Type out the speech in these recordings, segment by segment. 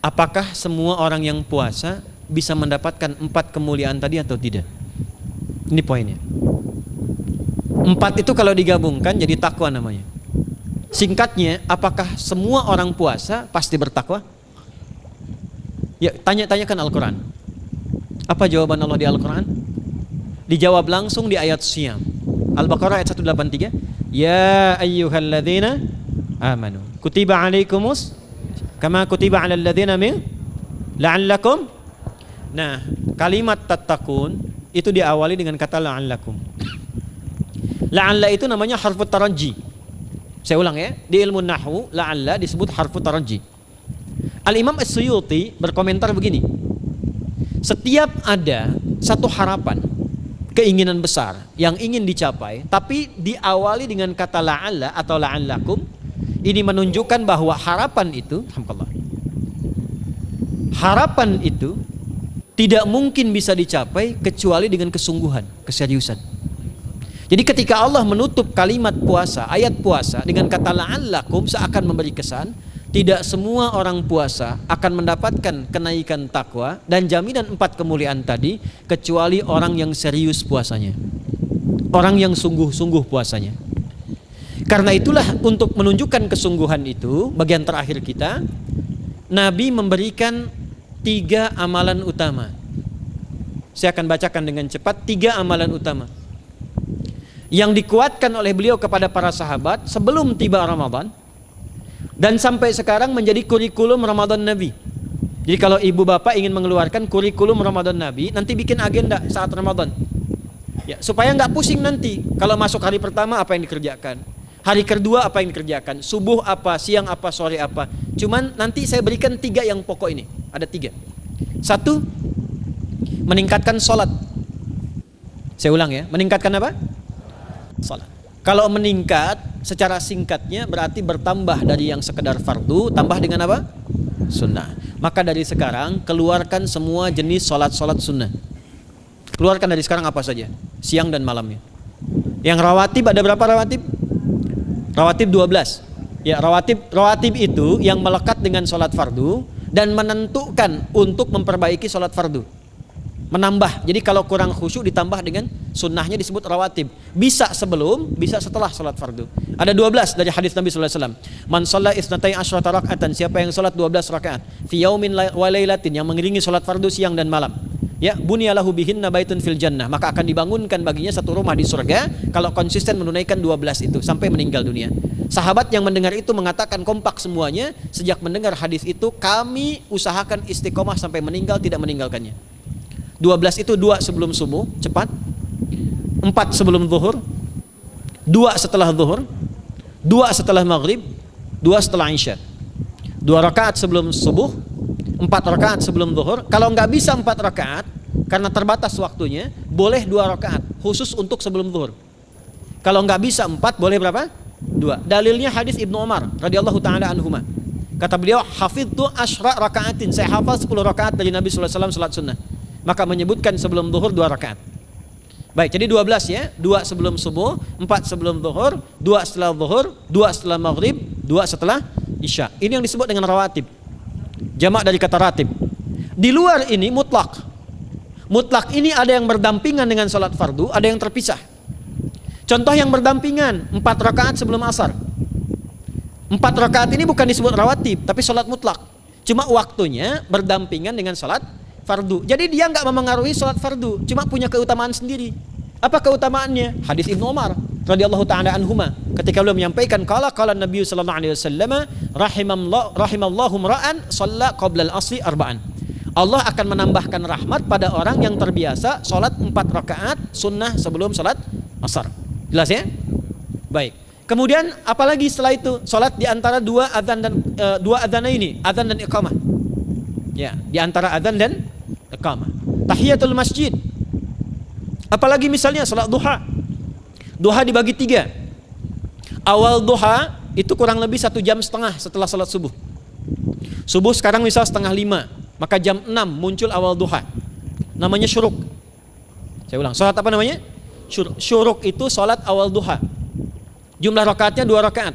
apakah semua orang yang puasa bisa mendapatkan 4 kemuliaan tadi atau tidak? Ini poinnya. 4 itu kalau digabungkan jadi takwa namanya. Singkatnya, apakah semua orang puasa pasti bertakwa? Ya, tanyakan Al-Quran. Apa jawaban Allah di Al-Quran? Dijawab langsung di ayat Siyam. Al-Baqarah ayat 183. Ya ayyuhalladzina amanu kutiba alaikumus kama kutiba alal ladzina min la'allakum. Nah, kalimat tattaqun itu diawali dengan kata la'allakum. La'alla itu namanya harfu taraji. Saya ulang ya, di ilmu nahwu la'alla disebut harfu taraji. Al-Imam As-Suyuti berkomentar begini. Setiap ada satu harapan, keinginan besar yang ingin dicapai, tapi diawali dengan kata la'alla atau la'allakum, ini menunjukkan bahwa harapan itu tidak mungkin bisa dicapai kecuali dengan kesungguhan, keseriusan. Jadi ketika Allah menutup kalimat puasa, ayat puasa dengan kata la'allakum, seakan memberi kesan tidak semua orang puasa akan mendapatkan kenaikan takwa dan jaminan 4 kemuliaan tadi kecuali orang yang serius puasanya, orang yang sungguh-sungguh puasanya. Karena itulah untuk menunjukkan kesungguhan itu, bagian terakhir kita, Nabi memberikan 3 amalan utama. Saya akan bacakan dengan cepat 3 amalan utama yang dikuatkan oleh beliau kepada para sahabat sebelum tiba Ramadan dan sampai sekarang menjadi kurikulum Ramadan Nabi. Jadi kalau ibu bapak ingin mengeluarkan kurikulum Ramadan Nabi, nanti bikin agenda saat Ramadan ya, supaya nggak pusing nanti kalau masuk hari pertama apa yang dikerjakan, hari kedua apa yang dikerjakan, subuh apa, siang apa, sore apa. Cuman nanti saya berikan 3 yang pokok ini. Ada 3. 1, meningkatkan sholat. Saya ulang ya, meningkatkan apa? Salat. Kalau meningkat secara singkatnya berarti bertambah dari yang sekedar fardu, tambah dengan apa? Sunnah. Maka dari sekarang keluarkan semua jenis salat-salat sunnah. Keluarkan dari sekarang apa saja, siang dan malamnya. Yang rawatib ada berapa rawatib? Rawatib 12. Ya, rawatib itu yang melekat dengan salat fardu dan menentukan untuk memperbaiki salat fardu. Menambah. Jadi kalau kurang khusyuk ditambah dengan sunnahnya disebut rawatib. Bisa sebelum, bisa setelah salat fardu. Ada 12 dari hadis Nabi sallallahu alaihi wasallam. Man shalla isnatai asyrata raka'atan, siapa yang salat 12 rakaat fi yaumin wa lailatin, yang mengiringi salat fardu siang dan malam. Ya, bunyalahu bihinna baitun fil jannah, maka akan dibangunkan baginya satu rumah di surga kalau konsisten menunaikan 12 itu sampai meninggal dunia. Sahabat yang mendengar itu mengatakan kompak semuanya, sejak mendengar hadis itu kami usahakan istiqomah sampai meninggal tidak meninggalkannya. 12 itu 2 sebelum subuh, cepat. 4 sebelum zuhur, 2 setelah zuhur, 2 setelah maghrib, 2 setelah isya. 2 rakaat sebelum subuh, 4 rakaat sebelum zuhur. Kalau nggak bisa 4 rakaat karena terbatas waktunya, boleh 2 rakaat khusus untuk sebelum zuhur. Kalau nggak bisa 4, boleh berapa? 2. Dalilnya hadis Ibnu Umar radhiyallahu taala anhuma. Kata beliau, hafidtu asyra rakaatin, saya hafal 10 rakaat dari Nabi sallallahu alaihi wasallam salat sunnah. Maka menyebutkan sebelum zuhur 2 rakaat. Baik, jadi 12 ya. 2 sebelum subuh, 4 sebelum zuhur, 2 setelah zuhur, 2 setelah maghrib, 2 setelah isya. Ini yang disebut dengan rawatib. Jamak dari kata ratib. Di luar ini mutlak. Mutlak ini ada yang berdampingan dengan salat fardu, ada yang terpisah. Contoh yang berdampingan, 4 rakaat sebelum asar. 4 rakaat ini bukan disebut rawatib, tapi salat mutlak. Cuma waktunya berdampingan dengan salat fardu. Jadi dia nggak memengaruhi sholat fardu, cuma punya keutamaan sendiri. Apa keutamaannya? Hadis Ibnu Umar radhiyallahu taala anhuma, ketika beliau menyampaikan qala Nabi sallallahu alaihi wasallam rahimallahu ra'an shalla qabla al-asri arba'an. Allah akan menambahkan rahmat pada orang yang terbiasa sholat 4 rakaat sunnah sebelum sholat asar. Jelas ya? Baik. Kemudian apalagi setelah itu? Sholat di antara 2 adzan dan 2 adzan ini, adzan dan iqamah. Ya, di antara adzan dan iqamah. Tahiyatul masjid. Apalagi misalnya salat duha. Duha dibagi 3. Awal duha itu kurang lebih 1,5 jam setelah salat subuh. Subuh sekarang misal 4:30, maka jam 6 muncul awal duha. Namanya syuruk. Saya ulang, salat apa namanya? Syuruk itu salat awal duha. Jumlah rakaatnya 2 rakaat.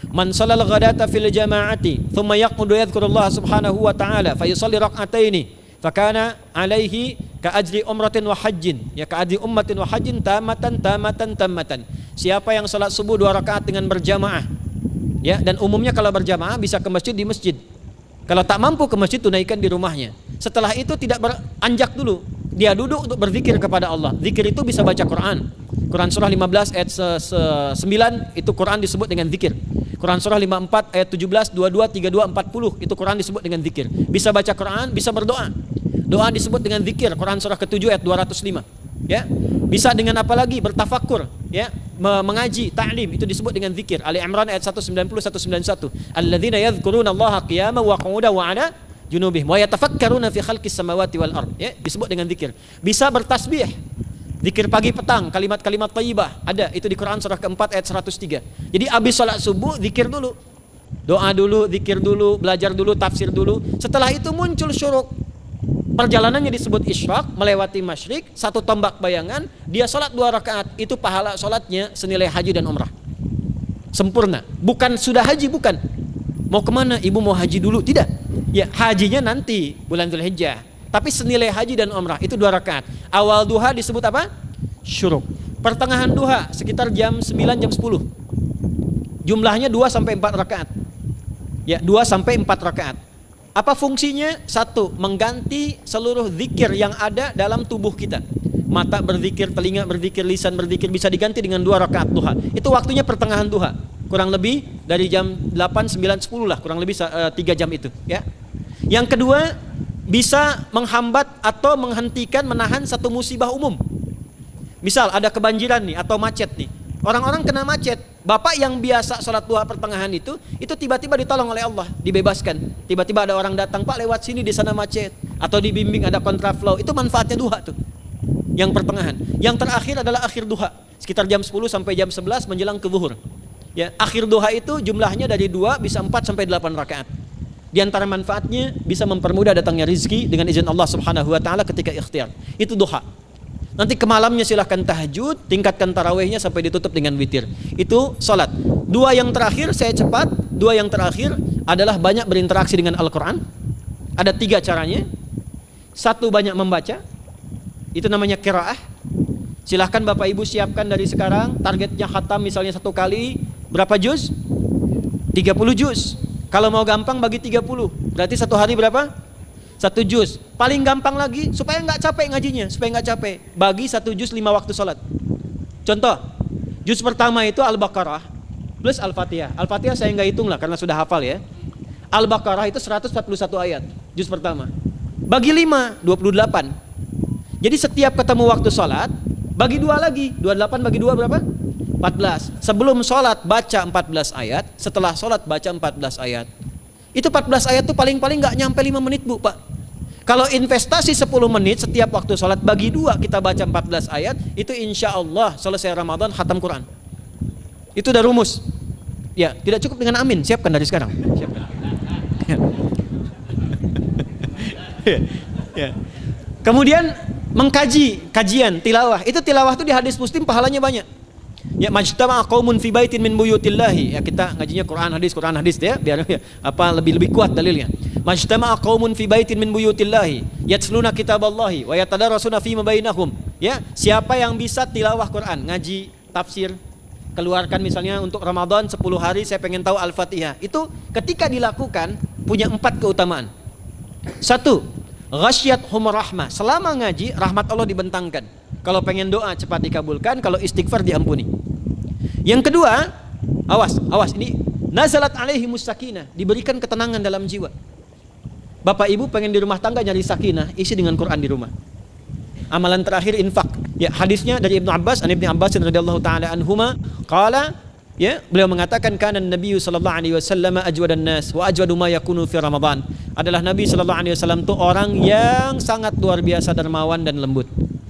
Man shalal ghadata fil jama'ati thumma yaqudu yadhkurullah subhanahu wa ta'ala fa yusalli rak'ataini fakana alaihi ka ajri umratin wa hajjin, ya ka ajri ummatin wa hajjin tamatan. Siapa yang salat subuh 2 rakaat dengan berjamaah, ya, dan umumnya kalau berjamaah bisa ke masjid di masjid. Kalau tak mampu ke masjid, tunaikan di rumahnya. Setelah itu tidak beranjak dulu, dia duduk untuk berzikir kepada Allah. Zikir itu bisa baca Quran. Quran surah 15 ayat 9 itu Quran disebut dengan zikir. Quran surah 54 ayat 17, 22, 32, 40 itu Quran disebut dengan zikir. Bisa baca Quran, bisa berdoa. Doa disebut dengan zikir. Quran surah ke-7 ayat 205. Ya. Bisa dengan apa lagi? Bertafakkur, ya, mengaji, ta'lim, itu disebut dengan zikir. Ali Imran ayat 190 191. Alladzina yadhkuruna Allaha qiyaman wa qu'udan wa 'ala junubihim wa yatafakkaruna fi khalqis samawati wal ard, ya, disebut dengan zikir. Bisa bertasbih. Zikir pagi petang, kalimat-kalimat thayyibah, ada itu di Quran surah keempat ayat 103. Jadi habis salat subuh zikir dulu. Doa dulu, zikir dulu, belajar dulu, tafsir dulu. Setelah itu muncul syuruk. Perjalanannya disebut isyraq, melewati masyrik, 1 tombak bayangan, dia salat 2 rakaat, itu pahala salatnya senilai haji dan umrah. Sempurna. Bukan sudah haji, bukan. Mau kemana? Ibu mau haji dulu? Tidak. Ya, hajinya nanti bulan Dzulhijjah. Tapi senilai haji dan umrah itu 2 rakaat. Awal duha disebut apa? Syuruk. Pertengahan duha sekitar jam 9 jam 10. Jumlahnya 2 sampai 4 rakaat. Ya, 2 sampai 4 rakaat. Apa fungsinya? 1, mengganti seluruh zikir yang ada dalam tubuh kita. Mata berzikir, telinga berzikir, lisan berzikir, bisa diganti dengan 2 rakaat duha. Itu waktunya pertengahan duha. Kurang lebih dari jam 8, 9, 10 lah, kurang lebih 3 jam itu, ya. Yang kedua, bisa menghambat atau menghentikan, menahan satu musibah umum. Misal ada kebanjiran nih atau macet nih. Orang-orang kena macet. Bapak yang biasa sholat duha pertengahan itu tiba-tiba ditolong oleh Allah, dibebaskan. Tiba-tiba ada orang datang, Pak lewat sini di sana macet. Atau dibimbing ada kontraflow. Itu manfaatnya duha tuh. Yang pertengahan. Yang terakhir adalah akhir duha. Sekitar jam 10 sampai jam 11 menjelang ke zuhur. Ya, akhir duha itu jumlahnya dari 2 bisa 4 sampai 8 rakaat. Di antara manfaatnya bisa mempermudah datangnya rizki dengan izin Allah Subhanahu wa taala ketika ikhtiar. Itu duha. Nanti ke malamnya silahkan tahajud, tingkatkan tarawihnya sampai ditutup dengan witir. Itu salat. 2 yang terakhir saya cepat, 2 yang terakhir adalah banyak berinteraksi dengan Al-Qur'an. Ada 3 caranya. 1, banyak membaca. Itu namanya qiraah. Silahkan Bapak Ibu siapkan dari sekarang, targetnya khatam misalnya 1 kali berapa juz? 30 juz. Kalau mau gampang bagi 30, berarti 1 hari berapa? 1 juz. Paling gampang lagi supaya nggak capek ngajinya, supaya nggak capek, bagi 1 juz 5 waktu sholat. Contoh, juz pertama itu Al-Baqarah plus Al-Fatihah. Al-Fatihah saya nggak hitung lah karena sudah hafal ya. Al-Baqarah itu 141 ayat, juz pertama. Bagi 5, 28. Jadi setiap ketemu waktu sholat, bagi 2 lagi, 28 bagi 2 berapa? 14. Sebelum sholat baca 14 ayat, setelah sholat baca 14 ayat. Itu 14 ayat tuh paling-paling nggak nyampe 5 menit Bu, Pak. Kalau investasi 10 menit setiap waktu sholat, bagi 2 kita baca 14 ayat, itu insya Allah selesai Ramadan khatam Quran. Itu udah rumus. Ya, tidak cukup dengan amin, siapkan dari sekarang. Siapkan. Ya. Kemudian mengkaji, kajian, tilawah. Itu tilawah itu di hadis Muslim pahalanya banyak. Ya, majtama'a qaumun fi baitin min buyutillahi. Ya, kita ngajinya Quran hadis ya, biar ya, lebih kuat dalilnya. Majtama'a qaumun fi baitin min buyutillahi yatluna kitaballahi wa yatadarasuna fima bainahum. Ya, siapa yang bisa tilawah Quran, ngaji, tafsir, keluarkan misalnya untuk Ramadan 10 hari saya pengen tahu Al-Fatihah. Itu ketika dilakukan punya 4 keutamaan. 1, ghasyiyatuhum rahmah. Selama ngaji rahmat Allah dibentangkan. Kalau pengen doa cepat dikabulkan, kalau istighfar diampuni. Yang kedua, awas ini nazalat alaihimus sakinah, diberikan ketenangan dalam jiwa. Bapak Ibu pengen di rumah tangga nyari sakinah, isi dengan Quran di rumah. Amalan terakhir infak. Ya, hadisnya dari Ibnu Abbas, an Ibnu Abbas radhiyallahu taala anhuma, qala, ya, beliau mengatakan kana Nabi sallallahu alaihi wasallam ajwadan nas wa ajwadu ma yakunu fi Ramadan. Adalah Nabi sallallahu alaihi wasallam itu orang yang sangat luar biasa dermawan dan lembut.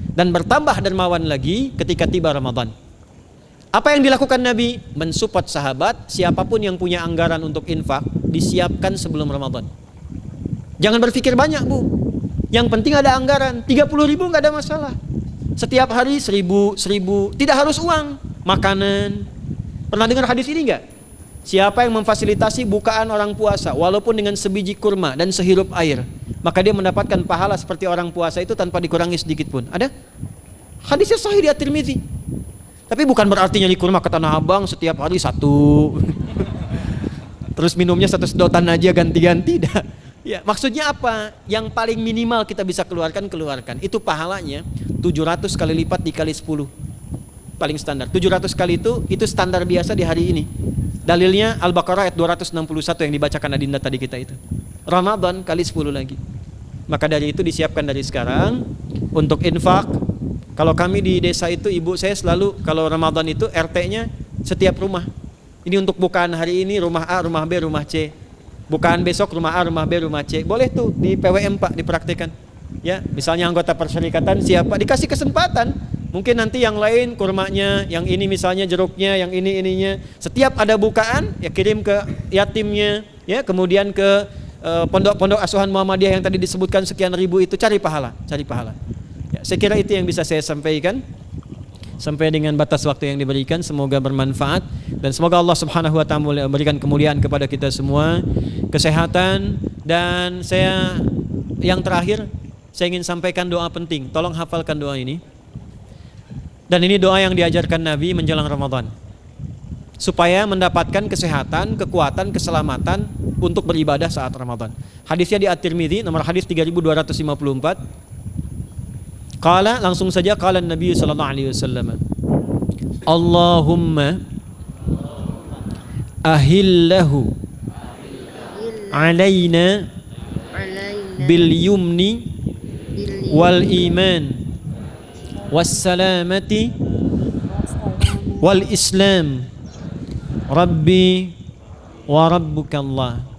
Dan bertambah dermawan lagi ketika tiba Ramadan. Apa yang dilakukan Nabi? Mensupport sahabat, siapapun yang punya anggaran untuk infak, disiapkan sebelum Ramadan. Jangan berpikir banyak Bu. Yang penting ada anggaran, 30.000 nggak ada masalah. Setiap hari 1.000, tidak harus uang, makanan. Pernah dengar hadis ini nggak? Siapa yang memfasilitasi bukaan orang puasa walaupun dengan sebiji kurma dan sehirup air, maka dia mendapatkan pahala seperti orang puasa itu tanpa dikurangi sedikit pun. Ada? Hadisnya sahih di At-Tirmidzi. Tapi bukan berarti nyari kurma ke Tanah Abang setiap hari satu. Terus minumnya satu sedotan aja ganti-ganti dah. Ya, maksudnya apa? Yang paling minimal kita bisa keluarkan. Itu pahalanya 700 kali lipat dikali 10. Paling standar. 700 kali itu standar biasa di hari ini. Dalilnya Al-Baqarah ayat 261 yang dibacakan Adinda tadi kita itu. Ramadan kali 10 lagi. Maka dari itu disiapkan dari sekarang untuk infak. Kalau kami di desa itu, ibu saya selalu kalau Ramadan itu RT-nya setiap rumah. Ini untuk bukaan hari ini rumah A, rumah B, rumah C. Bukaan besok rumah A, rumah B, rumah C. Boleh tuh di PWM Pak dipraktikkan. Ya, misalnya anggota perserikatan siapa dikasih kesempatan. Mungkin nanti yang lain kurmanya, yang ini misalnya jeruknya, yang ini ininya. Setiap ada bukaan ya kirim ke yatimnya, ya kemudian ke pondok-pondok asuhan Muhammadiyah yang tadi disebutkan sekian ribu itu, cari pahala. Ya, saya kira itu yang bisa saya sampaikan. Sampai dengan batas waktu yang diberikan, semoga bermanfaat dan semoga Allah Subhanahu wa taala memberikan kemuliaan kepada kita semua, kesehatan, dan yang terakhir saya ingin sampaikan doa penting. Tolong hafalkan doa ini. Dan ini doa yang diajarkan Nabi menjelang Ramadan, supaya mendapatkan kesehatan, kekuatan, keselamatan untuk beribadah saat Ramadan. Hadisnya di At-Tirmidzi nomor hadis 3254. Qala, langsung saja qala Nabi sallallahu alaihi wasallam. Allahumma ahillahu alaina bil yumni wal iman wassalamati wal islam rabbi wa rabbukallah.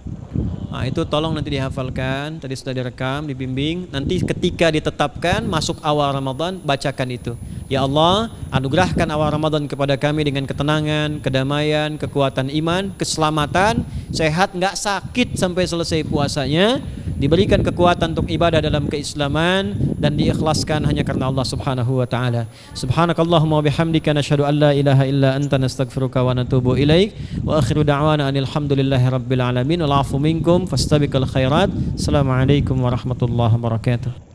Nah, itu tolong nanti dihafalkan, tadi sudah direkam, dibimbing. Nanti ketika ditetapkan masuk awal Ramadan, bacakan itu. Ya Allah, anugerahkan awal Ramadan kepada kami dengan ketenangan, kedamaian, kekuatan iman, keselamatan, sehat, nggak sakit sampai selesai puasanya, diberikan kekuatan untuk ibadah dalam keislaman dan diikhlaskan hanya karena Allah Subhanahu wa taala. Subhanakallahumma wa bihamdika nasyhadu an la ilaha illa anta nastaghfiruka wa natubu ilaik wa akhiru da'wana anil hamdulillahi rabbil alamin wal 'afu minkum fastabiqul khairat. Assalamualaikum warahmatullahi wabarakatuh.